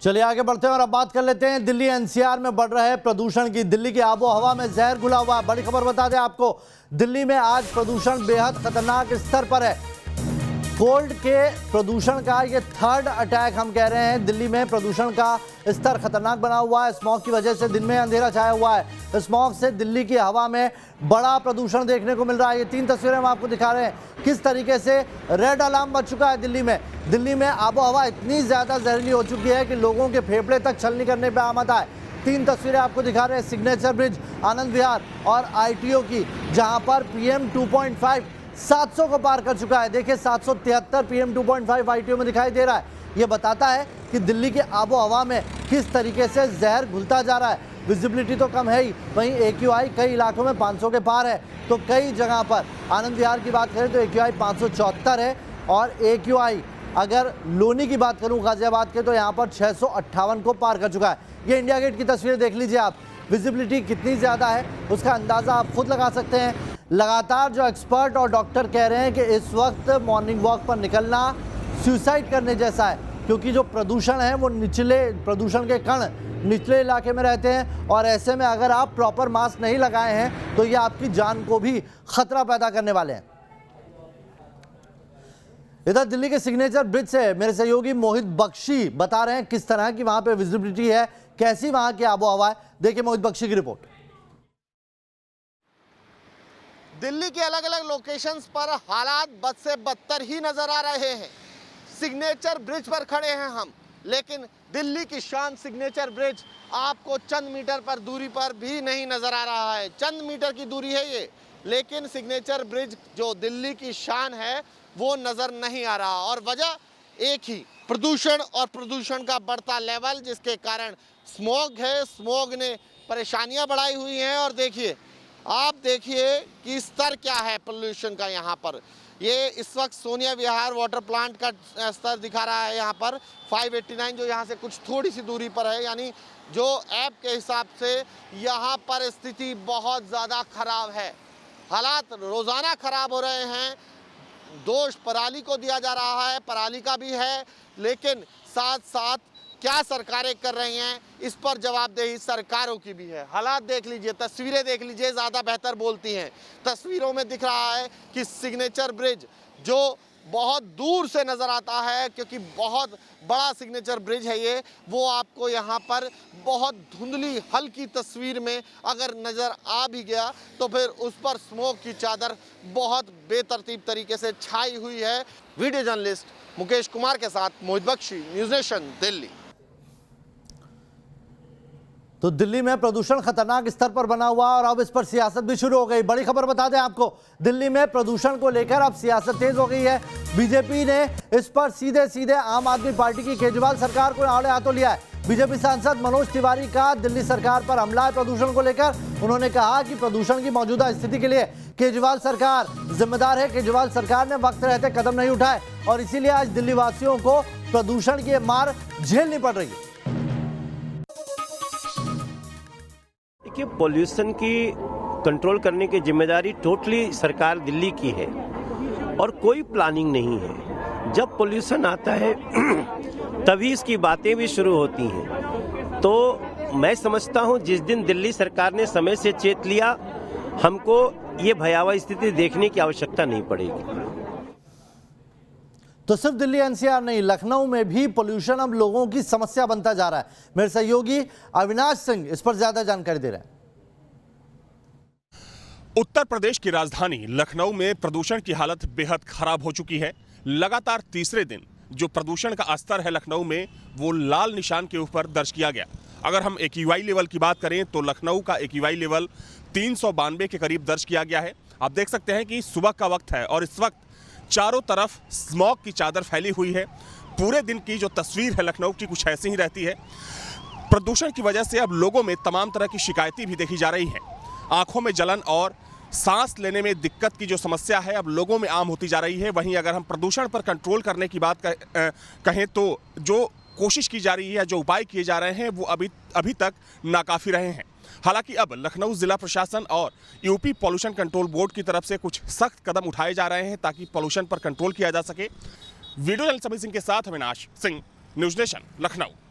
चलिए आगे बढ़ते हैं और अब बात कर लेते हैं दिल्ली एनसीआर में बढ़ रहे प्रदूषण की। दिल्ली की आबो हवा में जहर घुला हुआ है। बड़ी खबर बता दें आपको, दिल्ली में आज प्रदूषण बेहद खतरनाक स्तर पर है। कोल्ड के प्रदूषण का ये थर्ड अटैक हम कह रहे हैं। दिल्ली में प्रदूषण का स्तर खतरनाक बना हुआ है। स्मॉग की वजह से दिन में अंधेरा छाया हुआ है। स्मॉग से दिल्ली की हवा में बड़ा प्रदूषण देखने को मिल रहा है। ये 3 तस्वीरें हम आपको दिखा रहे हैं किस तरीके से रेड अलार्म बज चुका है दिल्ली में। दिल्ली में आबो हवा इतनी ज़्यादा जहरीली हो चुकी है कि लोगों के फेफड़े तक छलनी करने पर आमद है। 3 तस्वीरें आपको दिखा रहे हैं सिग्नेचर ब्रिज, आनंद विहार और ITO की, जहां पर PM 2.5 700 को पार कर चुका है। देखिए 773 PM 2.5 ITO में दिखाई दे रहा है। ये बताता है कि दिल्ली के आबो हवा में किस तरीके से जहर घुलता जा रहा है। विजिबिलिटी तो कम है ही, वहीं AQI कई इलाकों में 500 के पार है। तो कई जगह पर आनंद विहार की बात करें तो AQI 574 है और AQI अगर लोनी की बात करूं गाजियाबाद के तो यहाँ पर 658 को पार कर चुका है। ये इंडिया गेट की तस्वीरें देख लीजिए आप। विजिबिलिटी कितनी ज़्यादा है उसका अंदाज़ा आप खुद लगा सकते हैं। लगातार जो एक्सपर्ट और डॉक्टर कह रहे हैं कि इस वक्त मॉर्निंग वॉक पर निकलना सुसाइड करने जैसा है, क्योंकि जो प्रदूषण है वो निचले प्रदूषण के कण निचले इलाके में रहते हैं और ऐसे में अगर आप प्रॉपर मास्क नहीं लगाए हैं तो ये आपकी जान को भी खतरा पैदा करने वाले हैं। इधर दिल्ली के सिग्नेचर ब्रिज से मेरे सहयोगी मोहित बख्शी बता रहे हैं किस तरह की वहां पे विजिबिलिटी है, कैसी वहां की आबो हवा है। देखिए मोहित बख्शी की रिपोर्ट। दिल्ली के अलग अलग लोकेशंस पर हालात बद से बदतर ही नजर आ रहे हैं। सिग्नेचर ब्रिज पर खड़े हैं हम, लेकिन दिल्ली की शान सिग्नेचर ब्रिज आपको चंद मीटर पर दूरी पर भी नहीं नजर आ रहा है। चंद मीटर की दूरी है ये, लेकिन सिग्नेचर ब्रिज जो दिल्ली की शान है वो नजर नहीं आ रहा। और वजह एक ही, प्रदूषण और प्रदूषण का बढ़ता लेवल, जिसके कारण स्मॉग है। स्मॉग ने परेशानियां बढ़ाई हुई हैं। और देखिए, आप देखिए कि स्तर क्या है पोल्यूशन का। यहाँ पर ये इस वक्त सोनिया विहार वाटर प्लांट का स्तर दिखा रहा है यहाँ पर 589, जो यहाँ से कुछ थोड़ी सी दूरी पर है। यानी जो ऐप के हिसाब से यहाँ पर स्थिति बहुत ज़्यादा खराब है। हालात रोज़ाना खराब हो रहे हैं। दोष पराली को दिया जा रहा है, पराली का भी है, लेकिन साथ साथ क्या सरकारें कर रही हैं इस पर जवाबदेही सरकारों की भी है। हालात देख लीजिए, तस्वीरें देख लीजिए, ज़्यादा बेहतर बोलती हैं। तस्वीरों में दिख रहा है कि सिग्नेचर ब्रिज जो बहुत दूर से नज़र आता है, क्योंकि बहुत बड़ा सिग्नेचर ब्रिज है ये, वो आपको यहाँ पर बहुत धुंधली हल्की तस्वीर में अगर नज़र आ भी गया तो फिर उस पर स्मोक की चादर बहुत बेतरतीब तरीके से छाई हुई है। वीडियो जर्नलिस्ट मुकेश कुमार के साथ मोहित बख्शी, न्यूज़ नेशन, दिल्ली। तो दिल्ली में प्रदूषण खतरनाक स्तर पर बना हुआ और अब इस पर सियासत भी शुरू हो गई। बड़ी खबर बता दें आपको, दिल्ली में प्रदूषण को लेकर अब सियासत तेज हो गई है। बीजेपी ने इस पर सीधे सीधे आम आदमी पार्टी की केजरीवाल सरकार को आड़े हाथों लिया है। बीजेपी सांसद मनोज तिवारी का दिल्ली सरकार पर हमला है प्रदूषण को लेकर। उन्होंने कहा कि प्रदूषण की मौजूदा स्थिति के लिए केजरीवाल सरकार जिम्मेदार है। केजरीवाल सरकार ने वक्त रहते कदम नहीं उठाए और इसीलिए आज दिल्ली वासियों को प्रदूषण की मार झेलनी पड़ रही है। कि पॉल्यूशन की कंट्रोल करने की जिम्मेदारी टोटली सरकार दिल्ली की है और कोई प्लानिंग नहीं है। जब पॉल्यूशन आता है तभी इसकी बातें भी शुरू होती हैं। तो मैं समझता हूं जिस दिन दिल्ली सरकार ने समय से चेत लिया, हमको ये भयावह स्थिति देखने की आवश्यकता नहीं पड़ेगी। तो सिर्फ दिल्ली NCR नहीं, लखनऊ में भी पोल्यूशन अब लोगों की समस्या बनता जा रहा है। मेरे सहयोगी अविनाश सिंह इस पर ज्यादा जानकारी दे रहे हैं। उत्तर प्रदेश की राजधानी लखनऊ में प्रदूषण की हालत बेहद खराब हो चुकी है। लगातार तीसरे दिन जो प्रदूषण का स्तर है लखनऊ में, वो लाल निशान के ऊपर दर्ज किया गया। अगर हम AQI लेवल की बात करें तो लखनऊ का AQI लेवल 392 के करीब दर्ज किया गया है। आप देख सकते हैं कि सुबह का वक्त है और इस वक्त चारों तरफ स्मॉग की चादर फैली हुई है। पूरे दिन की जो तस्वीर है लखनऊ की कुछ ऐसी ही रहती है। प्रदूषण की वजह से अब लोगों में तमाम तरह की शिकायतें भी देखी जा रही हैं। आंखों में जलन और सांस लेने में दिक्कत की जो समस्या है अब लोगों में आम होती जा रही है। वहीं अगर हम प्रदूषण पर कंट्रोल करने की बात कहें तो जो कोशिश की जा रही है, जो उपाय किए जा रहे हैं, वो अभी तक नाकाफी रहे हैं। हालांकि अब लखनऊ जिला प्रशासन और यूपी पॉल्यूशन कंट्रोल बोर्ड की तरफ से कुछ सख्त कदम उठाए जा रहे हैं ताकि पॉल्यूशन पर कंट्रोल किया जा सके। वीडियो जर्नलिस्ट समीर सिंह के साथ अविनाश सिंह, न्यूज़ नेशन, लखनऊ।